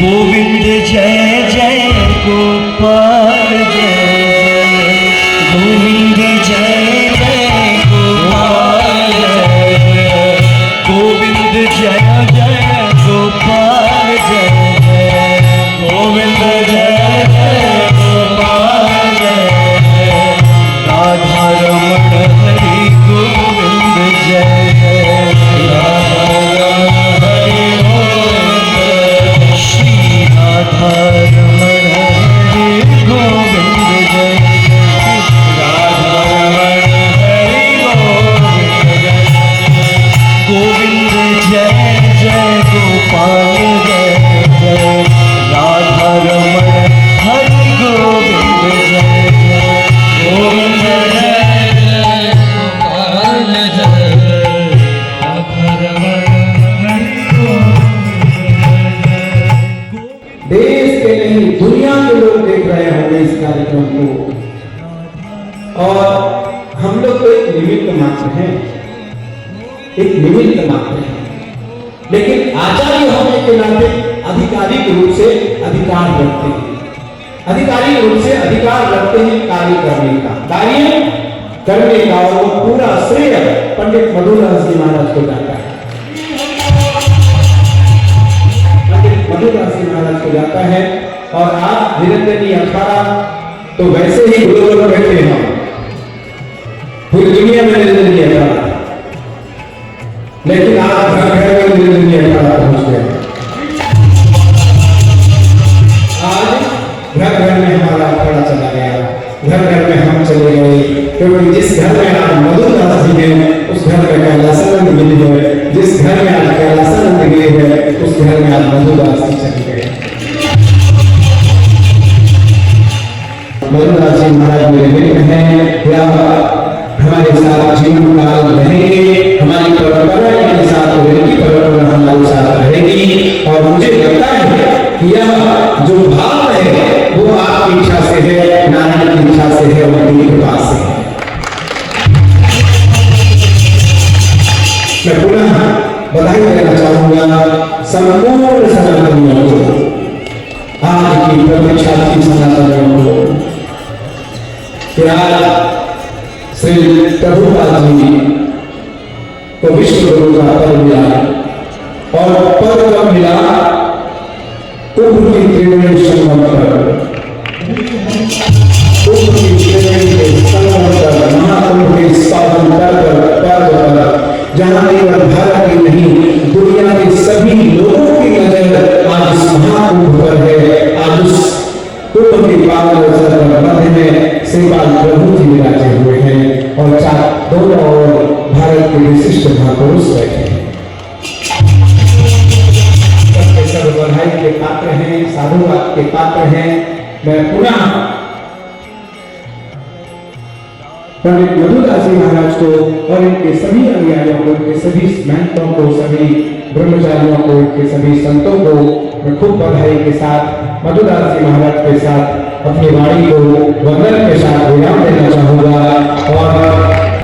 गोविंद जय जय गोपाल जय जय गोविंद जय जय गोपाल जय जय गोविंद जय जय गोपाल जय जय गोविंद जय जय गोपाल जय जय राधा रमण हरि गोविंद जय जय राधा रमण हरि गोविंद श्री राधा रमण हरि गोविंद जय जय राधा रमण हरि गोविंद जय जय गोपाल जय जय राधा रमण हरि गोविंद जय जय गोविंद जय जय गोपाल जय राधा रमण हरि गोविंद जय। देश के नहीं दुनिया के लोग देख रहे होंगे इस कार्यक्रम को, और हम लोग तो एक निमित्त मात्र हैं, एक निमित्त मात्र हैं, लेकिन आचार्य होने के नाते आधिकारिक रूप से अधिकार रखते हैं, आधिकारिक रूप से अधिकार रखते हैं कार्य करने का, कार्य करने का, और वो पूरा श्रेय पंडित मधुदास जी महाराज को जाता है, पंडित मधुदास जी महाराज को जाता है। और आज निरंजन जी अखाड़ा तो वैसे ही ग्लोबल बैठे हैं, पूरी दुनिया में निरंजन जी अखाड़ा, लेकिन आज घर घर में निरंजन जी अखाड़ा पहुंच गए। आज घर घर में हमारा अखाड़ा चला गया, घर घर में हम चले गए, क्योंकि जिस घर में आज मधुदास जी हैं उस घर में कैलासानंद मिली है, जिस घर में आज कैलासानंद गिरे हैं उस घर में आज मधुदास जी चले गए। मधुदास जी महाराज मेरे मित्र हैं, या हमारे साथ जीवन काल रहेंगे, हमारी परंपरा के साथ उनकी परंपरा हमारे साथ रहेगी। और मुझे लगता है कि यह जो भाव है वो आपकी इच्छा से है, नारायण की इच्छा से है, उनकी कृपा से है। मैं पुनः बधाई देना चाहूंगा संपूर्ण सनातनियों को, आज की प्रतीक्षा की सनातनियों को, कि आज श्री प्रभुपाद जी को विश्व गुरु का पद मिला, और पद कब मिला? कुंभ की त्रिवेणी संगम पर, कुंभ की त्रिवेणी के संगम पर, महाकुंभ के स्थापन पर, जहां केवल भारत ही नहीं दुनिया के सभी लोगों की नजर आज इस महाकुंभ पर है। आज उस कुंभ की पावन अवसर पर मध्य में श्रीपाद प्रभु जी विराजे हुए हैं, और दोनों ओर भारत के विशिष्ट महापुरुष बैठे हैं। सबके सब बधाई के पात्र हैं, साधुवाद के पात्र हैं। मैं पुनः पंडित मधुदास जी महाराज को और इनके सभी अनुयायियों को, इनके सभी महंतों को, सभी ब्रह्मचारियों को, इनके सभी संतों को मैं खूब बधाई के साथ मधुदास जी महाराज के साथ अपनी वाणी को वंदन के साथ विराम देना चाहूंगा। और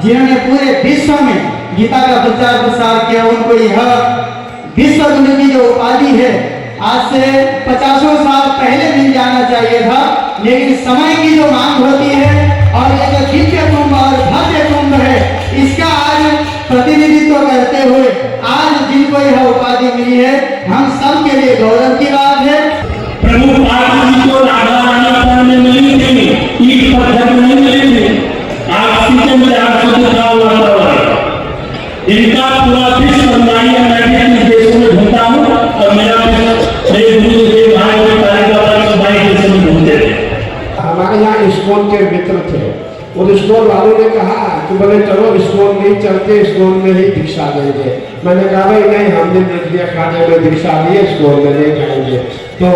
जिन्होंने पूरे विश्व में गीता का प्रचार प्रसार किया, उनको यह विश्व गुरु की जो उपाधि है आज से 50 साल पहले मिल जाना चाहिए था, लेकिन समय की जो मांग होती है और ये जो दिव्य कुंभ और भव्य कुंभ है, इसका आज प्रतिनिधित्व करते हुए आज जिनको यह उपाधि मिली है, हम सब के लिए गौरव की बात है। प्रभुपाद जी को राधा रानी में मिली थी, ईट पत्थर नहीं मिली थी, आज सीधे में आकर दिखा हुआ था। इनका पूरा विश्व मैं भी देशों में घूमता हूँ, और मेरा गुरुदेव भाई देशों में घूमते थे। हमारे यहाँ इस्कॉन के मित्र थे, और इस्कॉन वालों ने कहा कि बोले चलो इस्कॉन नहीं चलते, इस्कॉन में ही दीक्षा देंगे। मैंने कहा भाई नहीं, हमने नजरिया खाने में दीक्षा लिए, इस्कॉन में नहीं जाएंगे। तो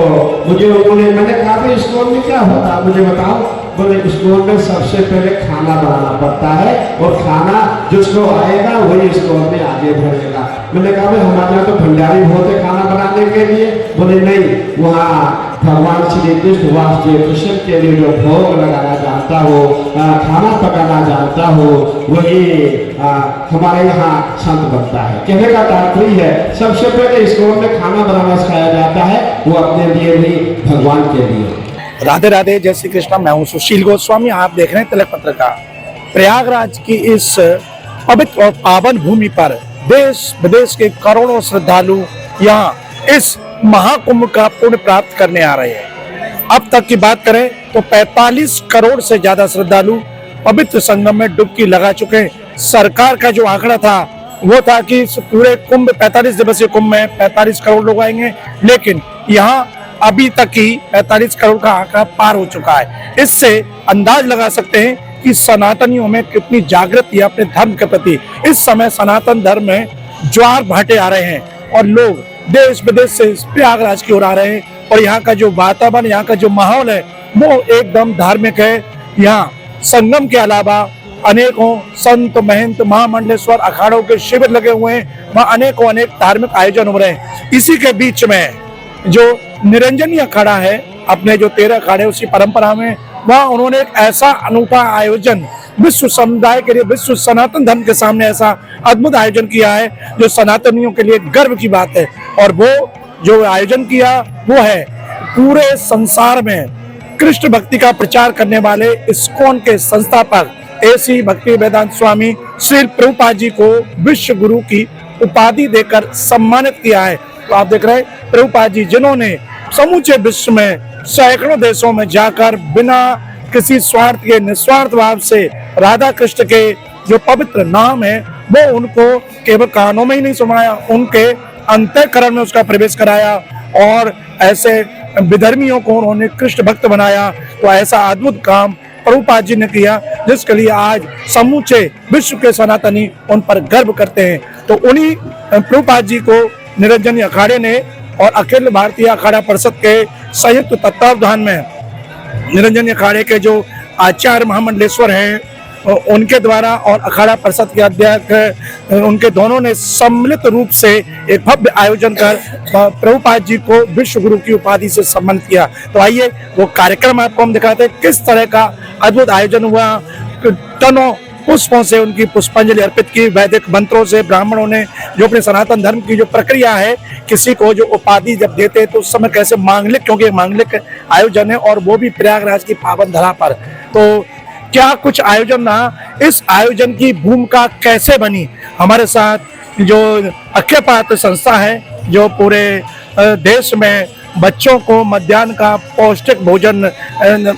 मुझे उन्होंने, मैंने कहा भाई इस्कॉन में क्या होता मुझे बताओ। बोले इस्कॉन में सबसे पहले खाना बनाना पड़ता है, और खाना जिसको आएगा वही इस्कॉन में आगे बढ़ेगा। मैंने कहा भाई हमारे यहाँ तो भंडारी होते खाना बनाने के लिए। बोले नहीं, वहाँ भगवान श्री कृष्ण वासुदेव कृष्ण के लिए जो भोग लगाया जाता जानता हो, खाना पकाना जानता हो, वही हमारे यहाँ संत बनता है। कहने का तात्पर्य है सबसे पहले इस्कॉन में खाना बनाना सिखाया जाता है, वो अपने लिए भी भगवान के लिए। राधे राधे, जय श्री कृष्ण। मैं हूँ सुशील गोस्वामी, आप देख रहे हैं तिलक पत्रिका। प्रयागराज की इस पवित्र और पावन भूमि पर देश विदेश के करोड़ों श्रद्धालु यहाँ इस महाकुंभ का पुण्य प्राप्त करने आ रहे हैं। अब तक की बात करें तो 45 करोड़ से ज्यादा श्रद्धालु पवित्र संगम में डुबकी लगा चुके हैं। सरकार का जो आंकड़ा था वो था कि इस पूरे कुंभ 45 दिवसीय कुंभ में 45 करोड़ लोग आएंगे, लेकिन यहाँ अभी तक ही 45 करोड़ का आंकड़ा पार हो चुका है। इससे अंदाज लगा सकते हैं कि सनातनियों में कितनी जागृति है अपने धर्म के प्रति। इस समय सनातन धर्म में ज्वार भाटे आ रहे हैं और लोग देश विदेश से प्रयागराज की ओर आ रहे हैं और यहाँ का जो वातावरण, यहाँ का जो माहौल है वो एकदम धार्मिक है। यहाँ संगम के अलावा अनेकों संत महंत महामंडलेश्वर अखाड़ों के शिविर लगे हुए हैं, वहाँ अनेकों अनेक धार्मिक आयोजन हो रहे हैं। इसी के बीच में जो निरंजनी अखाड़ा है, अपने जो 13 अखाड़े उसी परंपरा में, वहाँ उन्होंने एक ऐसा अनूठा आयोजन विश्व समुदाय के लिए, विश्व सनातन धर्म के सामने ऐसा अद्भुत आयोजन किया है जो सनातनियों के लिए गर्व की बात है। और वो जो आयोजन किया वो है पूरे संसार में कृष्ण भक्ति का प्रचार करने वाले इस्कॉन के संस्थापक एसी भक्ति वेदांत स्वामी श्री प्रभुपाद जी को विश्व गुरु की उपाधि देकर सम्मानित किया है। तो आप देख रहे हैं प्रभुपाद जी, जिन्होंने समूचे विश्व में सैकड़ों देशों में जाकर बिना किसी स्वार्थ के निस्वार्थ भाव से राधा कृष्ण के जो पवित्र नाम है वो उनको केवल कानों में ही नहीं सुनाया, उनके अंतःकरण में उसका प्रवेश कराया और ऐसे विधर्मियों को उन्होंने कृष्ण भक्त बनाया। तो ऐसा अद्भुत काम प्रभुपाद जी ने किया जिसके लिए आज समूचे विश्व के सनातनी उन पर गर्व करते हैं। तो उन्हीं प्रभुपाद जी को निरंजनी अखाड़े ने और अखिल भारतीय अखाड़ा परिषद के संयुक्त तत्वावधान में निरंजनी अखाड़े के जो आचार्य महामंडलेश्वर हैं उनके द्वारा और अखाड़ा परिषद के अध्यक्ष उनके दोनों ने सम्मिलित रूप से एक भव्य आयोजन कर प्रभुपाद जी को विश्व गुरु की उपाधि से सम्मानित किया। तो आइए वो कार्यक्रम आपको हम दिखाते हैं किस तरह का अद्भुत आयोजन हुआ। टनों पुष्पों से उनकी पुष्पांजलि अर्पित की, वैदिक मंत्रों से ब्राह्मणों ने जो अपने सनातन धर्म की जो प्रक्रिया है, किसी को जो उपाधि जब देते हैं तो उस समय कैसे मांगलिक, क्योंकि मांगलिक आयोजन है और वो भी प्रयागराज की पावन धरा पर, तो क्या कुछ आयोजन रहा, इस आयोजन की भूमिका कैसे बनी। हमारे साथ जो अखिल भारतीय संस्था है जो पूरे देश में बच्चों को मध्याह्न का पौष्टिक भोजन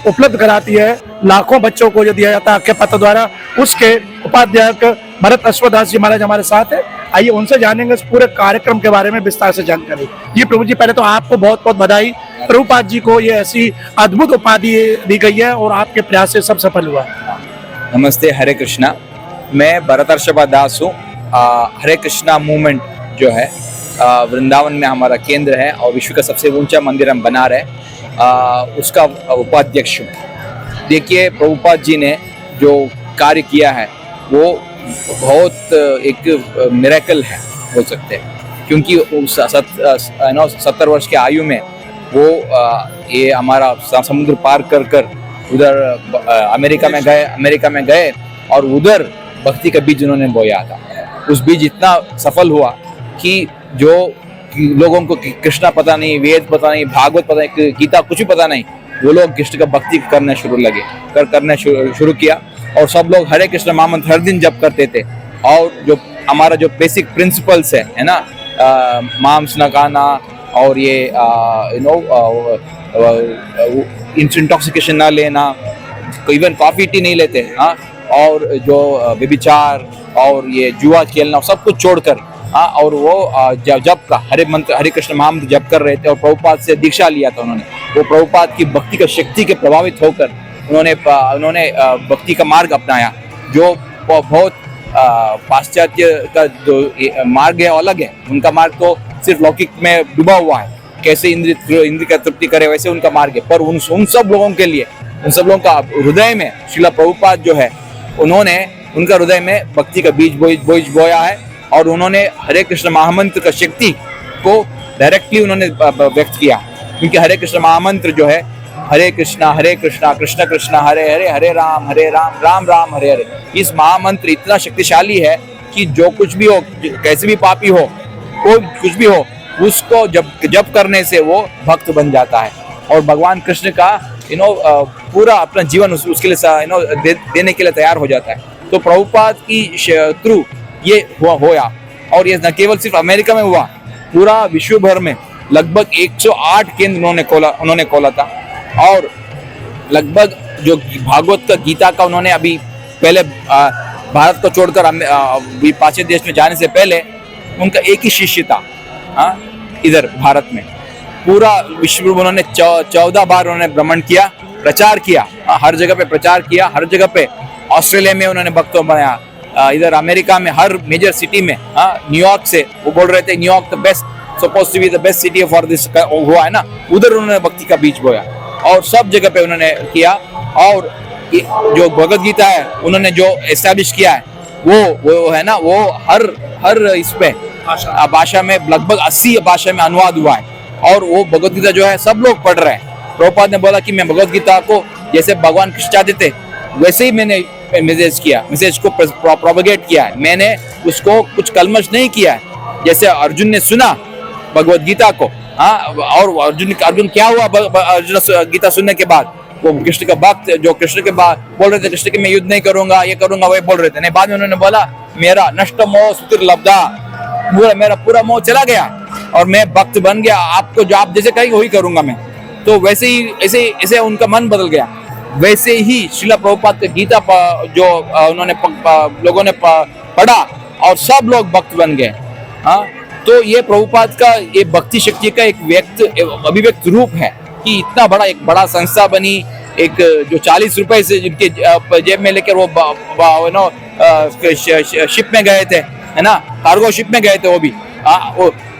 उपलब्ध कराती है, लाखों बच्चों को जो दिया जाता है अखिल पत्र द्वारा, उसके उपाध्यक्ष भरत अश्वदास जी महाराज हमारे साथ है। आइए उनसे जानेंगे इस पूरे कार्यक्रम के बारे में विस्तार से जानकारी। जी प्रभु जी, पहले तो आपको बहुत बहुत बधाई। प्रभुपाद जी को ये ऐसी अद्भुत उपाधि दी गई है और आपके प्रयास से सब सफल हुआ। नमस्ते, हरे कृष्णा। मैं भरत अश्वदास दास हूँ। हरे कृष्णा मूवमेंट जो है वृंदावन में हमारा केंद्र है और विश्व का सबसे ऊंचा मंदिर हम बना रहे उसका उपाध्यक्ष हूँ। देखिए, प्रभुपाद जी ने जो कार्य किया है वो बहुत एक मिरेकल है बोल सकते हैं, क्योंकि 70 वर्ष के आयु में वो ये हमारा समुद्र पार कर कर उधर अमेरिका में गए और उधर भक्ति का बीज उन्होंने बोया था। उस बीज इतना सफल हुआ कि जो लोगों को कृष्णा पता नहीं, वेद पता नहीं, भागवत पता नहीं, गीता कुछ भी पता नहीं, वो लोग कृष्ण का भक्ति करने शुरू किया और सब लोग हरे कृष्ण महामंत्र हर दिन जप करते थे। और जो हमारा जो बेसिक प्रिंसिपल्स है ना, मांस न खाना और ये इंटॉक्सिकेशन ना लेना, इवन कॉफी टी नहीं लेते, हाँ, और जो व्यभिचार और ये जुआ खेलना सब कुछ छोड़कर, हाँ, और वो जब का हरे कृष्ण महामंत्र जप कर रहे थे और प्रभुपाद से दीक्षा लिया था उन्होंने। वो प्रभुपाद की भक्ति का शक्ति के प्रभावित होकर उन्होंने भक्ति का मार्ग अपनाया, जो बहुत पाश्चात्य का जो मार्ग है अलग है। उनका मार्ग तो सिर्फ लौकिक में डूबा हुआ है, कैसे इंद्र का तृप्ति करे वैसे उनका मार्ग है। पर उन सब लोगों के लिए, उन सब लोगों का हृदय में श्रीला प्रभुपाद जो है उन्होंने उनका हृदय में भक्ति का बीज बोया है और उन्होंने हरे कृष्ण महामंत्र का शक्ति को डायरेक्टली उन्होंने व्यक्त किया। क्योंकि हरे कृष्ण महामंत्र जो है हरे कृष्णा कृष्ण कृष्ण हरे हरे, हरे राम राम राम हरे हरे। इस महामंत्र इतना शक्तिशाली है कि जो कुछ भी हो, कैसे भी पापी हो, कोई कुछ भी हो, उसको जब करने से वो भक्त बन जाता है और भगवान कृष्ण का पूरा अपना जीवन उसके लिए देने के लिए तैयार हो जाता है। तो प्रभुपाद की थ्रू ये होया, और ये न केवल सिर्फ अमेरिका में हुआ, पूरा विश्व भर में लगभग 108 केंद्र उन्होंने खोला था। और लगभग जो भागवत का गीता का उन्होंने अभी पहले भारत को छोड़कर पाश्चात्य देश में जाने से पहले उनका एक ही शिष्य था इधर भारत में। पूरा विश्व में उन्होंने 14 बार उन्होंने भ्रमण किया, प्रचार किया, हर जगह पे प्रचार किया, हर जगह पे। ऑस्ट्रेलिया में उन्होंने भक्तों बनाया, इधर अमेरिका में हर मेजर सिटी में, न्यूयॉर्क से वो बोल रहे थे New York the best, suppose to be the best city for this हुआ है ना, उधर उन्होंने भक्ति का बीज बोया और सब जगह पे उन्होंने किया। और जो भगवद गीता है उन्होंने जो एस्टैब्लिश किया है वो है ना, वो हर इस पे भाषा में लगभग 80 भाषा में अनुवाद हुआ है और वो भगवद गीता जो है सब लोग पढ़ रहे हैं। प्रभुपाद ने बोला कि मैं भगवद गीता को जैसे भगवान कृष्ण चाहते थे वैसे ही मैंने मैसेज को प्रोपगेट किया है, मैंने उसको कुछ कलमश नहीं किया है। जैसे अर्जुन ने सुना भगवद गीता को, और अर्जुन क्या हुआ अर्जुन गीता सुनने के बाद, वो कृष्ण का भक्त जो कृष्ण के बाद बोल रहे थे कृष्ण के मैं युद्ध नहीं करूंगा, ये करूंगा, वही बोल रहे थे। नहीं, बाद में उन्होंने बोला मेरा नष्ट मोह सुतिर्लब्धा, मेरा पूरा मोह चला गया और मैं भक्त बन गया, आपको जो आप जैसे कहेंगे वही करूंगा मैं। तो वैसे ही ऐसे उनका मन बदल गया। वैसे ही श्रीला प्रभुपाद का गीता जो उन्होंने लोगों ने पढ़ा और सब लोग भक्त बन गए। तो ये प्रभुपाद का ये भक्ति शक्ति का एक अभिव्यक्त रूप है कि इतना बड़ा एक बड़ा संस्था बनी, एक जो 40 रुपए से जिनके जेब में लेकर वो शिप में गए थे, है ना, कार्गो शिप में गए थे वो भी,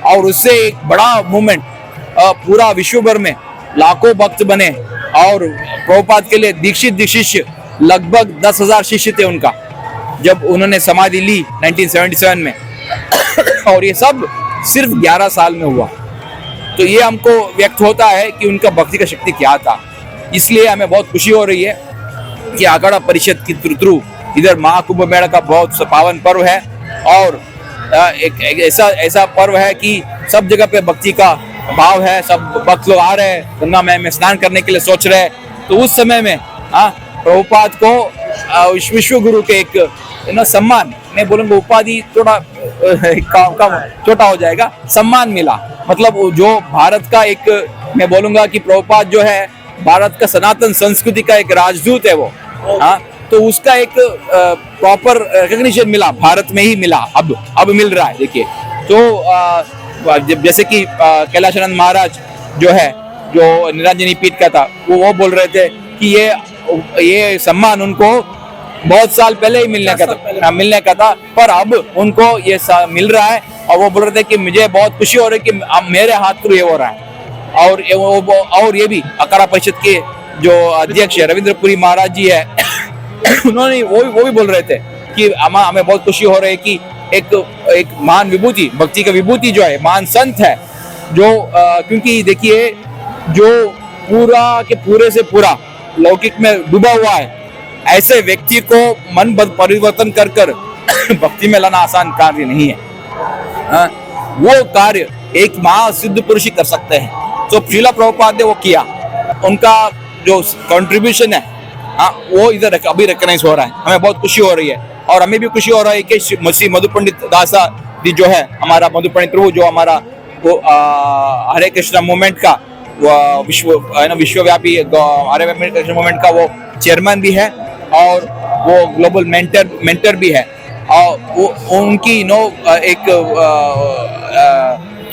और उससे एक बड़ा मूवमेंट पूरा विश्व भर में लाखों भक्त बने। और प्रभुपाद के लिए दीक्षित शिष्य लगभग 10,000 शिष्य थे उनका जब उन्होंने समाधि ली 1977 में और ये सब सिर्फ 11 साल में हुआ। तो ये हमको व्यक्त होता है कि उनका भक्ति का शक्ति क्या था। इसलिए हमें बहुत खुशी हो रही है कि आखाड़ा परिषद की थ्रू इधर महाकुंभ मेला का बहुत पावन पर्व है और एक ऐसा पर्व है कि सब जगह पे भक्ति का भाव है, सब भक्त लोग आ रहे हैं, गंगा में स्नान करने के लिए सोच रहे हैं। तो उस समय में प्रभुपाद को विश्व गुरु के एक सम्मान, मैं बोलूँगा उपाधि थोड़ा कम छोटा हो जाएगा, सम्मान मिला। मतलब जो भारत का एक, मैं बोलूँगा कि प्रभुपाद जो है भारत का सनातन संस्कृति का एक राजदूत है वो, तो उसका एक प्रॉपर रिकॉग्निशन मिला, भारत में ही मिला, अब मिल रहा है। देखिए तो जैसे कि कैलाशानंद महाराज जो है, जो निरंजनी पीठ का था, वो बोल रहे थे कि ये सम्मान उनको बहुत साल पहले ही मिलने का था पर अब उनको ये मिल रहा है। और वो बोल रहे थे कि मुझे बहुत खुशी हो रही है कि अब मेरे हाथ थ्रू ये हो रहा है। और ये भी अखाड़ा परिषद के जो अध्यक्ष है रविंद्रपुरी महाराज जी है उन्होंने वो भी बोल रहे थे कि हमें बहुत खुशी हो रही है कि एक महान विभूति, भक्ति का विभूति जो है, महान संत है जो क्योंकि देखिए जो पूरा के पूरे से पूरा लौकिक में डूबा हुआ है, ऐसे व्यक्ति को मन परिवर्तन कर भक्ति में लाना आसान कार्य नहीं है। वो कार्य एक महासिद्ध पुरुष ही कर सकते हैं। तो श्रीला प्रभुपाद ने वो किया, उनका जो कंट्रीब्यूशन है वो इधर अभी रिकॉग्नाइज हो रहा है। हमें बहुत खुशी हो रही है और हमें भी खुशी हो रहा है कि श्री मधु पंडित दासा जी जो है, हमारा मधु पंडित प्रभु जो हमारा वो हरे कृष्णा मूवमेंट का विश्वव्यापी हरे कृष्णा मूवमेंट का वो चेयरमैन भी है और वो ग्लोबल मेंटर भी है। और वो उनकी एक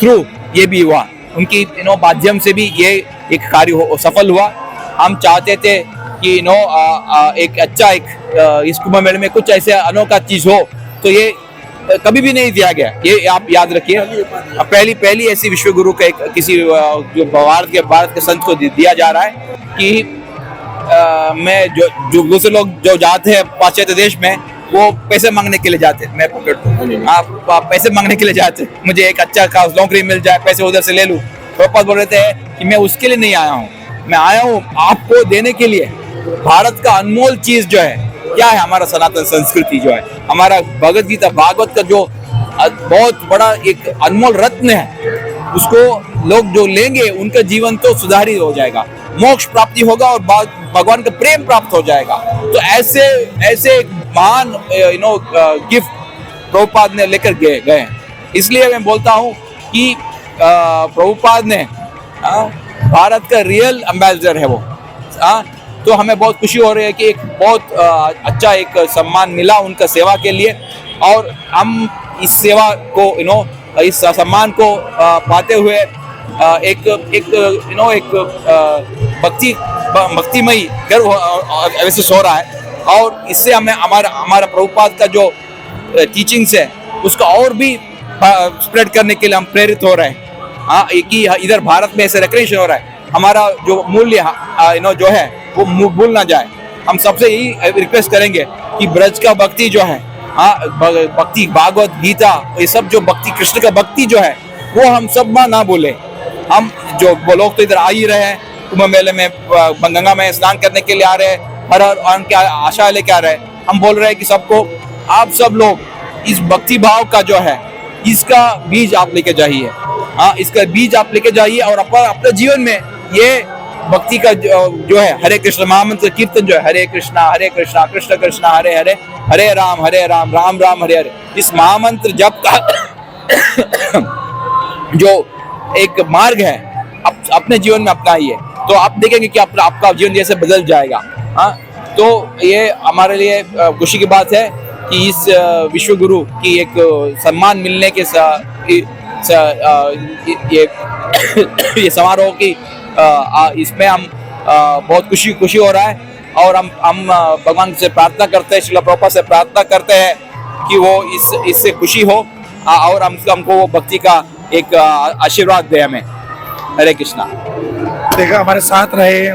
थ्रू ये भी हुआ, उनकी माध्यम से भी ये एक कार्य सफल हुआ। हम चाहते थे कि एक अच्छा इस कुंभ मेले में कुछ ऐसे अनोखा चीज हो, तो ये कभी भी नहीं दिया गया। ये आप याद रखिए, पहली ऐसी विश्व गुरु का किसी जो भारत के संत को दिया जा रहा है कि मैं जो दूसरे लोग जो जाते हैं पाश्चात्य देश में, वो पैसे मांगने के लिए जाते हैं। मैं पकड़ आप पैसे मांगने के लिए जाते, मुझे एक अच्छा खास नौकरी मिल जाए, पैसे उधर से ले लूं। प्रभुपाद बोल रहे थे कि मैं उसके लिए नहीं आया हूँ, मैं आया हूँ आपको देने के लिए। भारत का अनमोल चीज जो है क्या है, हमारा सनातन संस्कृति जो है, हमारा भगवत गीता भागवत का जो बहुत बड़ा एक अनमोल रत्न है, उसको लोग जो लेंगे उनका जीवन तो सुधारित हो जाएगा, मोक्ष प्राप्ति होगा और भगवान का प्रेम प्राप्त हो जाएगा। तो ऐसे ऐसे महान गिफ्ट प्रभुपाद ने लेकर गए। इसलिए मैं बोलता हूँ कि प्रभुपाद ने भारत का रियल एम्बेसडर है वो। तो हमें बहुत खुशी हो रही है कि एक बहुत अच्छा एक सम्मान मिला उनका सेवा के लिए, और हम इस सेवा को इस सम्मान को पाते हुए एक भक्तिमयी गर्व वैसे हो रहा है। और इससे हमें हमारा प्रभुपाद का जो टीचिंग्स है उसका और भी स्प्रेड करने के लिए हम प्रेरित हो रहे हैं। कि इधर भारत में ऐसे रिकग्निशन हो रहा है, हमारा जो मूल्य जो है वो भूल ना जाए। हम सबसे यही रिक्वेस्ट करेंगे कि ब्रज का भक्ति जो है, भक्ति भागवत गीता, ये सब जो भक्ति कृष्ण का भक्ति जो है वो हम सब ना भूले। हम जो वो लोग तो इधर आ ही रहे हैं, कुंभ मेले में गंगा में स्नान करने के लिए आ रहे हैं, हर क्या आशा लेके आ रहे हैं। हम बोल रहे हैं कि सबको, आप सब लोग इस भक्ति भाव का जो है इसका बीज आप लेके जाइए। इसका बीज आप लेके जाइए और अपने जीवन में ये भक्ति का जो है हरे कृष्ण महामंत्र कीर्तन जो है, हरे कृष्णा कृष्ण कृष्ण हरे हरे, हरे राम राम राम हरे हरे, इस महामंत्र जप का जो एक मार्ग है अपने जीवन में अपनाइए, तो आप देखेंगे कि आपका जीवन जैसे बदल जाएगा। तो ये हमारे लिए खुशी की बात है कि इस विश्व गुरु की एक सम्मान मिलने के ये समारोह की इसमें हम बहुत खुशी हो रहा है। और हम भगवान से प्रार्थना करते हैं, श्रील प्रभुपाद से प्रार्थना करते हैं कि वो इससे खुशी हो और हमको वो भक्ति का एक आशीर्वाद दे हमें। हरे कृष्णा। देखा हमारे साथ रहे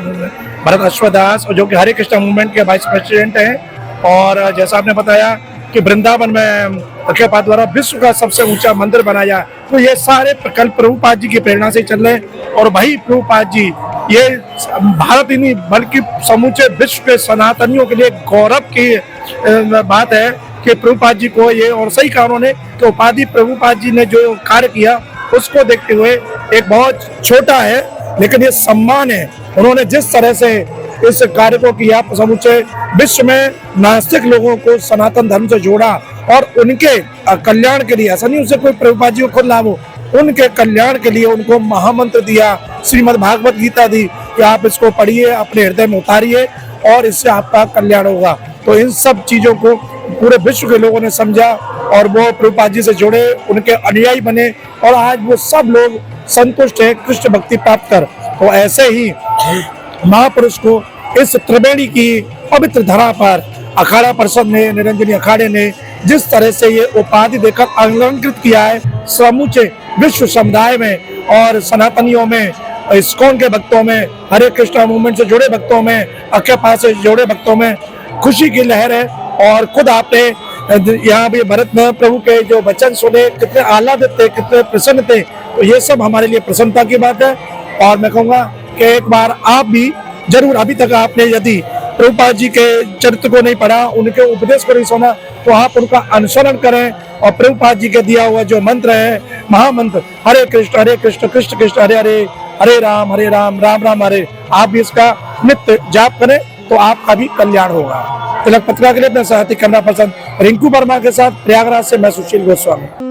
भरत अश्वदास, जो कि हरे कृष्णा मूवमेंट के वाइस प्रेसिडेंट हैं। और जैसा आपने बताया कि वृंदावन में प्रभुपाद द्वारा विश्व का सबसे ऊंचा मंदिर बनाया, तो ये सारे प्रकल्प प्रभुपाद जी की प्रेरणा से चल रहे। और वही प्रभुपाद जी ये भारत ही नहीं बल्कि समूचे विश्व के सनातनियों के लिए गौरव की बात है कि प्रभुपाद जी को ये, और सही कहा उन्होंने, कि उपाधि प्रभुपाद जी ने जो कार्य किया उसको देखते हुए एक बहुत छोटा है लेकिन ये सम्मान है। उन्होंने जिस तरह से इस कार्य को किया, समूचे विश्व में नास्तिक लोगों को सनातन धर्म से जोड़ा और उनके कल्याण के लिए, ऐसा नहीं उसे कोई प्रभुपाद जी को खुद लाभ हो, उनके कल्याण के लिए उनको महामंत्र दिया, श्रीमद् भागवत गीता दी कि आप इसको पढ़िए, अपने हृदय में उतारिए और इससे आपका कल्याण होगा। तो इन सब चीजों को पूरे विश्व के लोगों ने समझा और वो प्रभुपाद जी से जुड़े, उनके अनुयायी बने और आज वो सब लोग संतुष्ट है कृष्ण भक्ति प्राप्त कर। तो ऐसे ही महापुरुष को इस त्रिवेणी की पवित्र धरा पर अखाड़ा परिषद ने, निरंजनी अखाड़े ने जिस तरह से ये उपाधि देकर अलंकृत किया है, समूचे विश्व समुदाय में और सनातनियों में, इस्कॉन के भक्तों में, हरे कृष्णा मूवमेंट से जुड़े भक्तों में, अक्के पास से जुड़े भक्तों में खुशी की लहर है। और खुद आपने यहाँ भी भरत प्रभु के जो वचन सुने, कितने आह्लादित थे, कितने प्रसन्न थे, तो ये सब हमारे लिए प्रसन्नता की बात है। और मैं कहूँगा कि एक बार आप भी जरूर, अभी तक आपने यदि प्रभुपाद जी के चरित्र को नहीं पढ़ा, उनके उपदेश को नहीं सुना, तो आप उनका अनुसरण करें और प्रभुपाद जी के दिया हुआ जो मंत्र है, महामंत्र हरे कृष्ण कृष्ण कृष्ण हरे हरे, हरे राम राम राम हरे, आप भी इसका नित्य जाप करें तो आपका भी कल्याण होगा। तिलक पत्रिका के लिए अपने साथी कैमरा पर्सन रिंकू वर्मा के साथ प्रयागराज से मैं सुशील गोस्वामी।